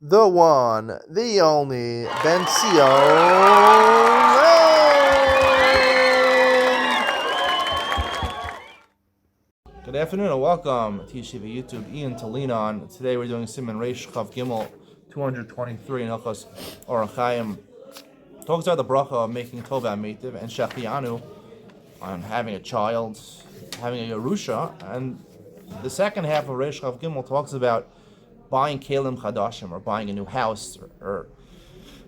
the one, the only, Ben Good afternoon and welcome to Yeshiva YouTube, Iyun to Lean On. Today we're doing Siman Reish Chav Gimel 223 in Hilchos Orach Chaim. Talks about the bracha of making Tova Meitiv and Shechianu on having a child, having a Yerusha, and the second half of Reish Chav Gimel talks about buying Kelim Chadashim, or buying a new house, or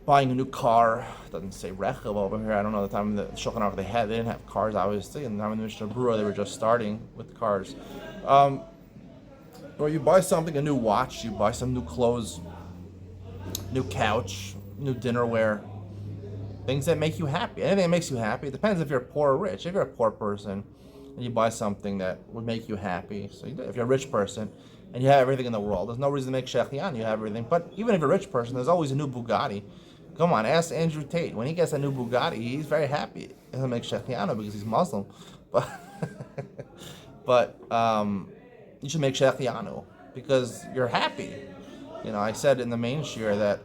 buying a new car. It doesn't say Rechav over here. I don't know the time in the Shulchan Aruch they didn't have cars, obviously, and the time in the Mishnah Berurah they were just starting with cars. Or you buy something, a new watch, you buy some new clothes, new couch, new dinnerware, things that make you happy. Anything that makes you happy. It depends if you're poor or rich. If you're a poor person and you buy something that would make you happy, so if you're a rich person and you have everything in the world, there's no reason to make Shechian, you have everything. But even if you're a rich person, there's always a new Bugatti. Come on, ask Andrew Tate. When he gets a new Bugatti, he's very happy. He doesn't make Shechianu because he's Muslim. But you should make Shechianu because you're happy. You know, I said in the main shir that,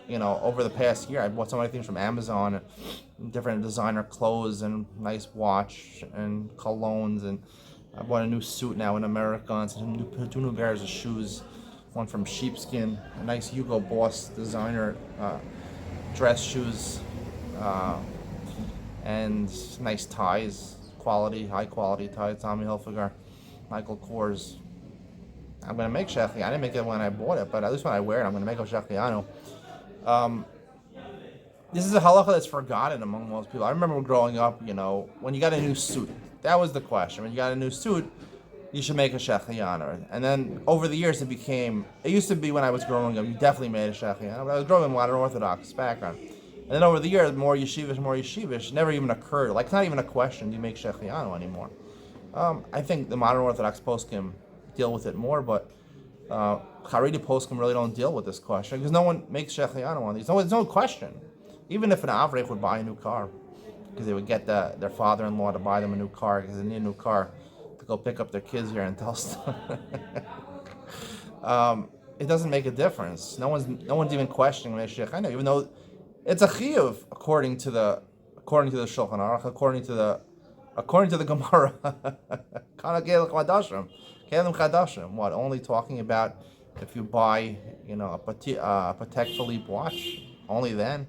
you know, over the past year, I bought so many things from Amazon, different designer clothes and nice watch and colognes, and I bought a new suit now in America and two new pairs of shoes, one from Sheepskin, a nice Hugo Boss designer dress shoes, and nice ties, high quality ties, Tommy Hilfiger, Michael Kors. I'm going to make Shechianu. I didn't make it when I bought it, but at least when I wear it, I'm going to make a Shechianu. This is a halacha that's forgotten among most people. I remember growing up, you know, when you got a new suit, that was the question. When you got a new suit, you should make a Shechianu. And then over the years, it used to be when I was growing up, you definitely made a Shechianu, but I was growing up in modern Orthodox background. And then over the years, more yeshivish, never even occurred. Like, it's not even a question, do you make Shechianu anymore? I think the modern Orthodox poskim deal with it more, but Haredi poskim really don't deal with this question because no one makes Shechianu on these. There's no question. Even if an Avrech would buy a new car, because they would get their father-in-law to buy them a new car because they need a new car to go pick up their kids here in Telstar. It doesn't make a difference. No one's even questioning Shechianu, even though it's a chiyuv according to the Shulchan Aruch, according to the Gemara. Kelim Chadashim. What? Only talking about if you buy, you know, a Patek Philippe watch. Only then.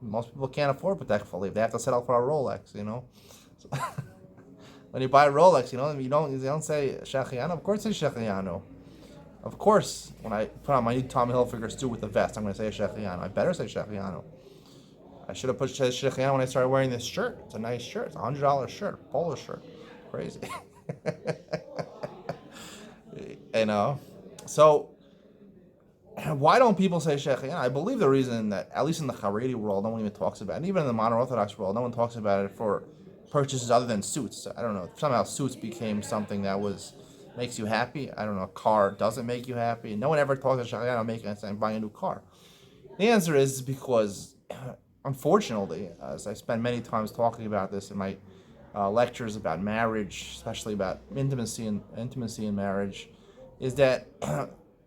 Most people can't afford Patek Philippe. They have to settle for a Rolex. You know. So when you buy a Rolex, you don't say Shechianu. Of course, it's Shechianu. Of course, when I put on my new Tommy Hilfiger suit with the vest, I'm going to say Shechianu. I better say Shechianu. I should have put Shechianu when I started wearing this shirt. It's a nice shirt. It's a $100 shirt, polo shirt. Crazy. You know, so why don't people say Shechianu? I believe the reason that, at least in the Haredi world, no one even talks about it, and even in the modern Orthodox world, no one talks about it for purchases other than suits. I don't know, somehow suits became something that makes you happy. I don't know, a car doesn't make you happy. No one ever talks about Shechianu buying a new car. The answer is because, unfortunately, as I spend many times talking about this in my lectures about marriage, especially about intimacy in marriage, is that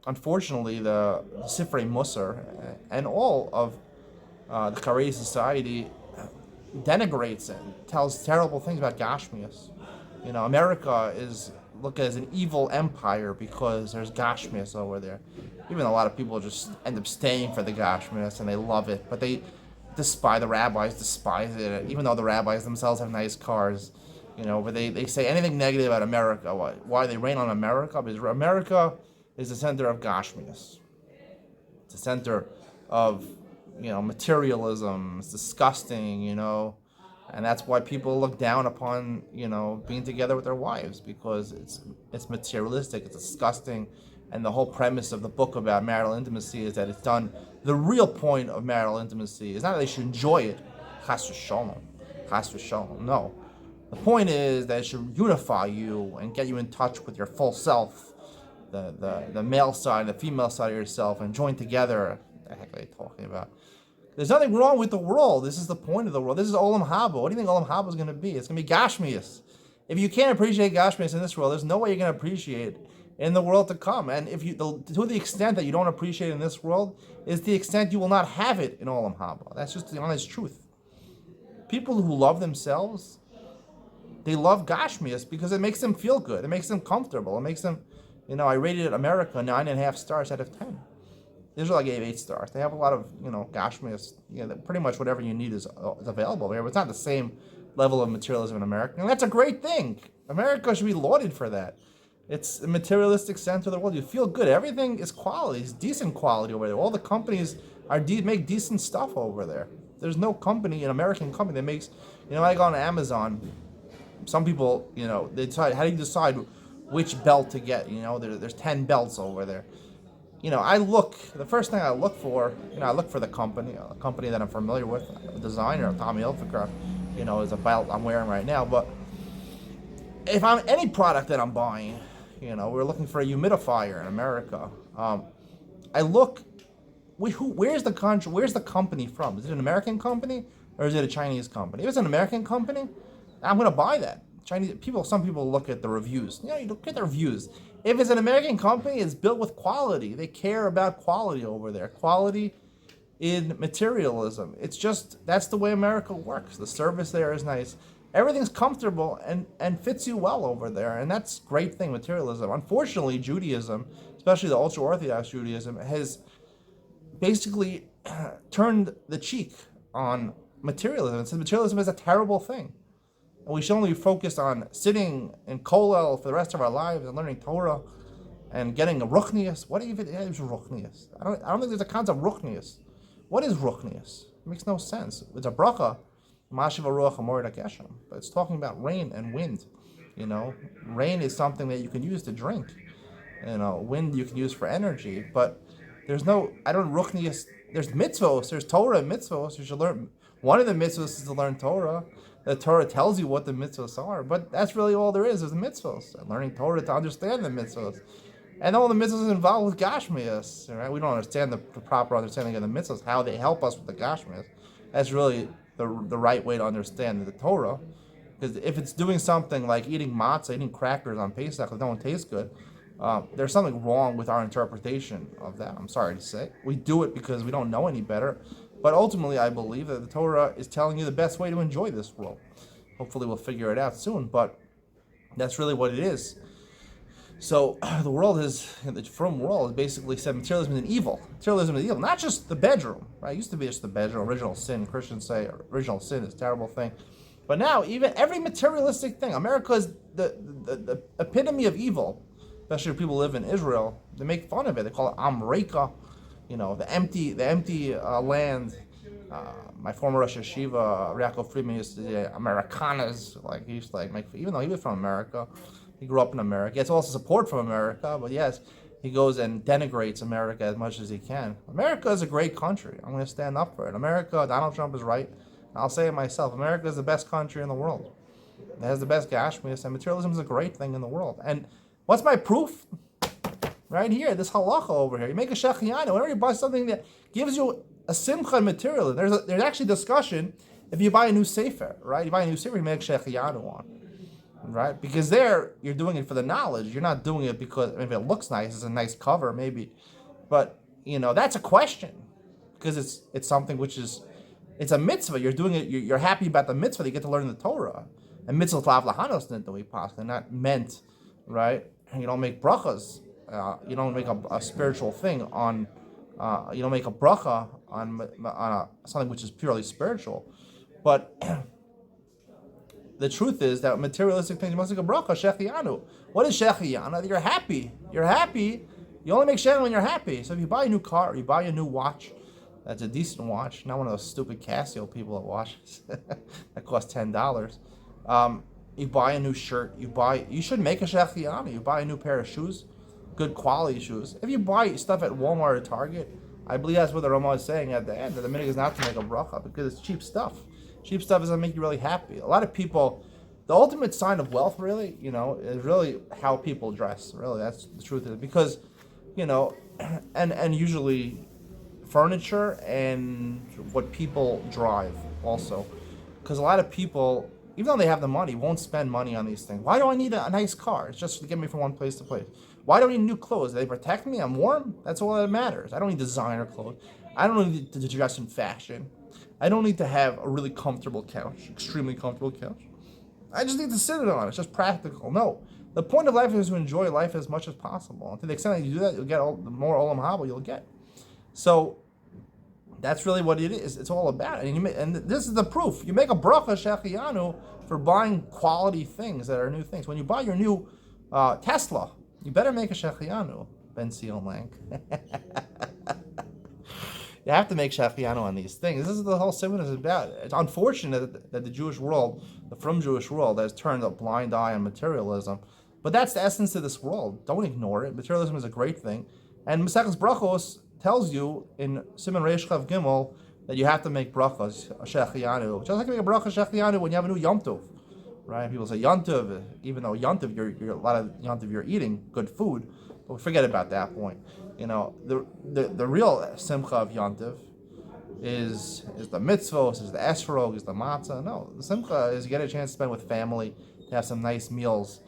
unfortunately the Sifrei Musar and all of the Haredi society denigrates and tells terrible things about Gashmias. You know, America is looked at as an evil empire because there's Gashmias over there. Even a lot of people just end up staying for the Gashmias and they love it, but the rabbis despise it, even though the rabbis themselves have nice cars. You know, but they say anything negative about America. Why they rain on America? Because America is the center of Gashmias. It's the center of, you know, materialism. It's disgusting, you know, and that's why people look down upon, you know, being together with their wives, because it's materialistic, it's disgusting, and the whole premise of the book about marital intimacy is that it's done. The real point of marital intimacy is not that they should enjoy it, chas v'shalom, no. The point is that it should unify you and get you in touch with your full self, the male side, the female side of yourself, and join together. What the heck are they talking about? There's nothing wrong with the world. This is the point of the world. This is Olam Haba. What do you think Olam Haba is going to be? It's going to be Gashmias. If you can't appreciate Gashmias in this world, there's no way you're going to appreciate in the world to come. And if you, to the extent that you don't appreciate it in this world, is the extent you will not have it in Olam Haba. That's just the honest truth. People who love themselves, they love Gashmias because it makes them feel good. It makes them comfortable. It makes them, I rated America 9.5 stars out of 10. Israel I gave 8 stars. They have a lot of, Gashmias. Pretty much whatever you need is available here. But it's not the same level of materialism in America. And that's a great thing. America should be lauded for that. It's a materialistic center of the world. You feel good. Everything is quality. It's decent quality over there. All the companies make decent stuff over there. There's no company, an American company that makes, I go on Amazon. Some people, they decide, how do you decide which belt to get? There's 10 belts over there. The first thing I look for, I look for the company, a company that I'm familiar with, a designer, Tommy Hilfiger, is a belt I'm wearing right now. But if I'm any product that I'm buying, we're looking for a humidifier in America. I look, where's the country, where's the company from? Is it an American company or is it a Chinese company? If it's an American company, I'm going to buy that. Some people look at the reviews. You look at the reviews. If it's an American company, it's built with quality. They care about quality over there. Quality in materialism. That's the way America works. The service there is nice. Everything's comfortable and fits you well over there. And that's a great thing, materialism. Unfortunately, Judaism, especially the ultra-Orthodox Judaism, has basically turned the cheek on materialism. It says materialism is a terrible thing. And we should only be focused on sitting in kollel for the rest of our lives and learning Torah and getting a ruchnius. What even is ruchnius? I don't think there's a concept of ruchnius. What is ruchnius? It makes no sense. It's a bracha, mashiv ruach hamorid hakeshem, but it's talking about rain and wind. Rain is something that you can use to drink. Wind you can use for energy. But there's no, ruchnius. There's mitzvos. There's Torah and mitzvos. You should learn. One of the mitzvos is to learn Torah. The Torah tells you what the mitzvos are, but that's really all there is the mitzvos. And learning Torah to understand the mitzvos. And all the mitzvos involved with Gashmias, right? We don't understand the proper understanding of the mitzvos, how they help us with the Gashmias. That's really the right way to understand the Torah. Because if it's doing something like eating matzah, eating crackers on Pesach that don't taste good, there's something wrong with our interpretation of that. I'm sorry to say. We do it because we don't know any better. But ultimately, I believe that the Torah is telling you the best way to enjoy this world. Hopefully, we'll figure it out soon, but that's really what it is. So, the frum world is basically said materialism is an evil. Materialism is evil, not just the bedroom, right? It used to be just the bedroom, original sin. Christians say original sin is a terrible thing. But now, even every materialistic thing, America is the epitome of evil, especially if people live in Israel. They make fun of it. They call it Amreka. The empty land. My former Rosh Hashiva, Yaakov Friedman, used to say Americanas. He used to make, even though he was from America, he grew up in America. He has also support from America, but yes, he goes and denigrates America as much as he can. America is a great country. I'm going to stand up for it. America, Donald Trump is right. I'll say it myself. America is the best country in the world. It has the best Gashmias, and materialism is a great thing in the world. And what's my proof? Right here, this halacha over here. You make a shechianu. Whenever you buy something that gives you a simcha material, there's actually discussion if you buy a new sefer, right? You buy a new sefer, you make shechianu on, right? Because there, you're doing it for the knowledge. You're not doing it because if it looks nice, it's a nice cover, maybe. But, that's a question. Because it's something which is, it's a mitzvah. You're doing it, you're happy about the mitzvah. You get to learn the Torah. And mitzvah lav lahanos they're not meant, right? You don't make brachas. You don't make a spiritual thing on. You don't make a bracha on something which is purely spiritual. But the truth is that materialistic things, you must make a bracha, shechianu. What is shechianu? You're happy. You're happy. You only make shechianu when you're happy. So if you buy a new car, or you buy a new watch, that's a decent watch, not one of those stupid Casio people that watches that cost $10. You buy a new shirt. You should make a shechianu. You buy a new pair of shoes. Good quality shoes. If you buy stuff at Walmart or Target, I believe that's what the Rama is saying at the end, that the minhag is not to make a bracha because it's cheap stuff. Cheap stuff doesn't make you really happy. A lot of people, the ultimate sign of wealth really, is really how people dress. Really, that's the truth of it. Because, and usually furniture and what people drive also. Because a lot of people, even though they have the money, won't spend money on these things. Why do I need a nice car? It's just to get me from one place to place. Why do I need new clothes? Do they protect me? I'm warm? That's all that matters. I don't need designer clothes. I don't need to dress in fashion. I don't need to have a really comfortable couch, extremely comfortable couch. I just need to sit on it. It's just practical. No. The point of life is to enjoy life as much as possible. And to the extent that you do that, you'll get the more olam haba you'll get. So that's really what it is. It's all about. And this is the proof. You make a bracha shechiyanu for buying quality things that are new things. When you buy your new Tesla, you better make a shechiyanu, Ben Seal Lank. You have to make shechiyanu on these things. This is the whole segment is about. It's unfortunate that the Jewish world, the frum Jewish world, has turned a blind eye on materialism. But that's the essence of this world. Don't ignore it. Materialism is a great thing. And Maseches Brachos tells you in Siman Reish Chav Gimel that you have to make brachas, shechiyanu. Just like you make a bracha shechiyanu when you have a new Yom Tov. Right? People say Yom Tov, even though Yom Tov, you're a lot of Yom Tov, you're eating good food. But we forget about that point. The real simcha of Yom Tov is the mitzvos, is the esrog, is the matzah. No, the simcha is you get a chance to spend with family, to have some nice meals.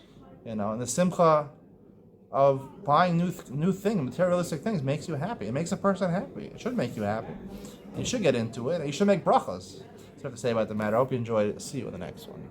And the simcha of buying new things, materialistic things, makes you happy. It makes a person happy. It should make you happy. You should get into it. You should make brachas. That's what I have to say about the matter. I hope you enjoyed it. See you in the next one.